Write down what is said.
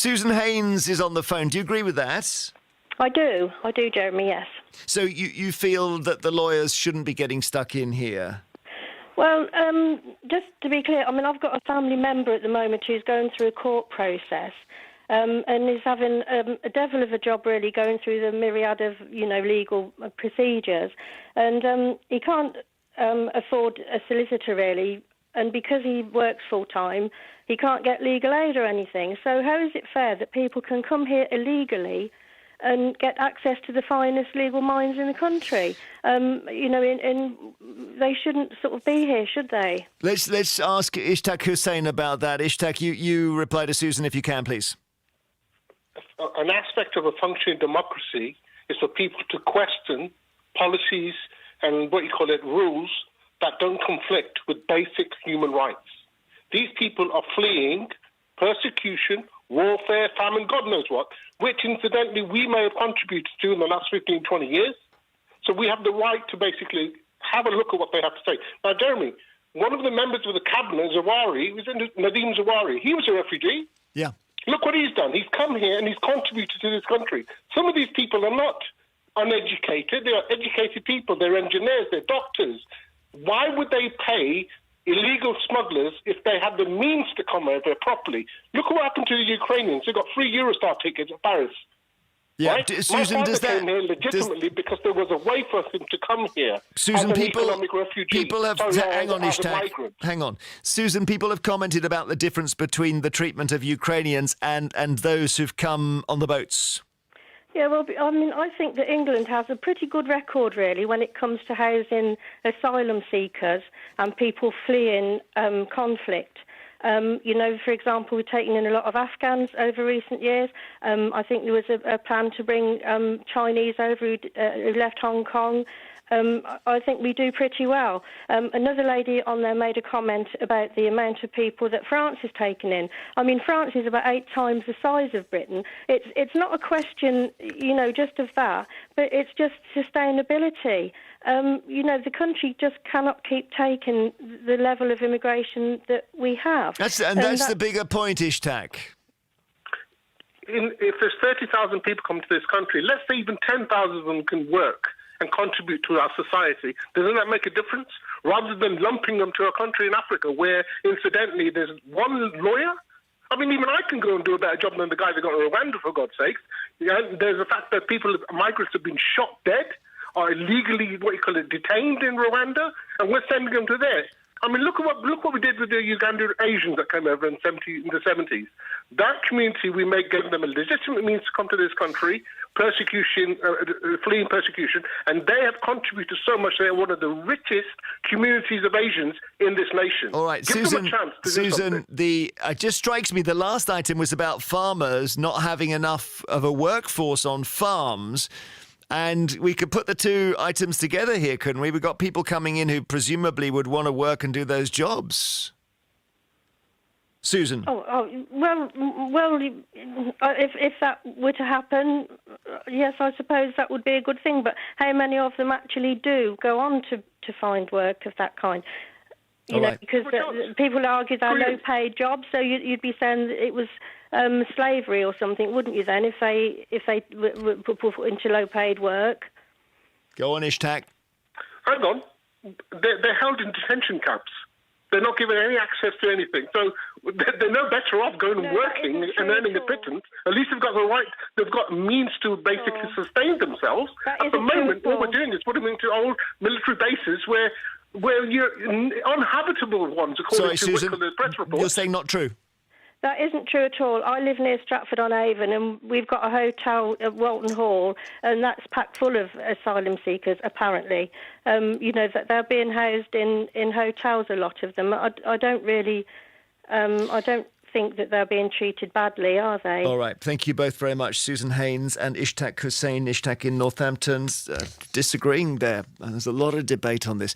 Susan Haynes is on the phone. Do you agree with that? I do, Jeremy, yes. So you feel that the lawyers shouldn't be getting stuck in here? Well, just to be clear, I mean, I've got a family member at the moment who's going through a court process and is having a devil of a job, really, going through the myriad of, legal procedures. And he can't afford a solicitor, really, and because he works full-time, he can't get legal aid or anything. So how is it fair that people can come here illegally and get access to the finest legal minds in the country? They shouldn't sort of be here, should they? Let's ask Ishtaq Hussain about that. Ishtaq, you reply to Susan if you can, please. An aspect of a functioning democracy is for people to question policies and rules that don't conflict with basic human rights. These people are fleeing persecution, warfare, famine, God knows what, which incidentally we may have contributed to in the last 15, 20 years. So we have the right to basically have a look at what they have to say. Now, Jeremy, one of the members of the cabinet, Nadeem Zawari, he was a refugee. Yeah. Look what he's done. He's come here and he's contributed to this country. Some of these people are not uneducated. They are educated people. They're engineers. They're doctors. Why would they pay illegal smugglers if they had the means to come over properly? Look what happened to the Ukrainians. They got free Eurostar tickets at Paris. Yeah, right? Susan, My father came here legitimately because there was a way for him to come here. Susan, as an economic refugee. Hang on, Ishtaq. Hang on. Susan, people have commented about the difference between the treatment of Ukrainians and those who've come on the boats. Yeah, well, I mean, I think that England has a pretty good record, really, when it comes to housing asylum seekers and people fleeing conflict. For example, we've taken in a lot of Afghans over recent years. I think there was a plan to bring Chinese over who left Hong Kong. I think we do pretty well. Another lady on there made a comment about the amount of people that France has taken in. I mean, France is about 8 times the size of Britain. It's not a question, just of that, but it's just sustainability. The country just cannot keep taking the level of immigration that we have. That's the bigger point, Ishtaq. If there's 30,000 people come to this country, let's say even 10,000 of them can work and contribute to our society. Doesn't that make a difference? Rather than lumping them to a country in Africa where, incidentally, there's one lawyer. I mean, even I can go and do a better job than the guy that got in Rwanda, for God's sakes. There's the fact that migrants have been shot dead, are illegally, detained in Rwanda, and we're sending them to there. I mean, look what we did with the Ugandan Asians that came over in the 70s. That community, we gave them a legitimate means to come to this country, fleeing persecution, and they have contributed so much. They are one of the richest communities of Asians in this nation. All right, Give them a chance to do something. it just strikes me the last item was about farmers not having enough of a workforce on farms. And we could put the two items together here, couldn't we? We've got people coming in who presumably would want to work and do those jobs. Susan. Well, if that were to happen, yes, I suppose that would be a good thing. But how many of them actually do go on to find work of that kind? Because people argue they're low-paid jobs, so you'd be saying that it was slavery or something, wouldn't you? Then, if they were put into low-paid work. Go on, Ishtaq. Hang on, they're held in detention camps. They're not given any access to anything, so they're no better off going and working and earning a pittance. At least they've got the right, they've got means to basically sustain themselves. At the moment, what we're doing is putting them into old military bases where you're uninhabitable ones, according to Susan, the press report. You're saying not true. That isn't true at all. I live near Stratford-on-Avon, and we've got a hotel at Walton Hall, and that's packed full of asylum seekers, apparently. That they're being housed in hotels, a lot of them. I don't really... I don't think that they're being treated badly, are they? All right. Thank you both very much, Susan Haynes and Ishtaq Hussain. Ishtaq in Northampton, disagreeing there. There's a lot of debate on this.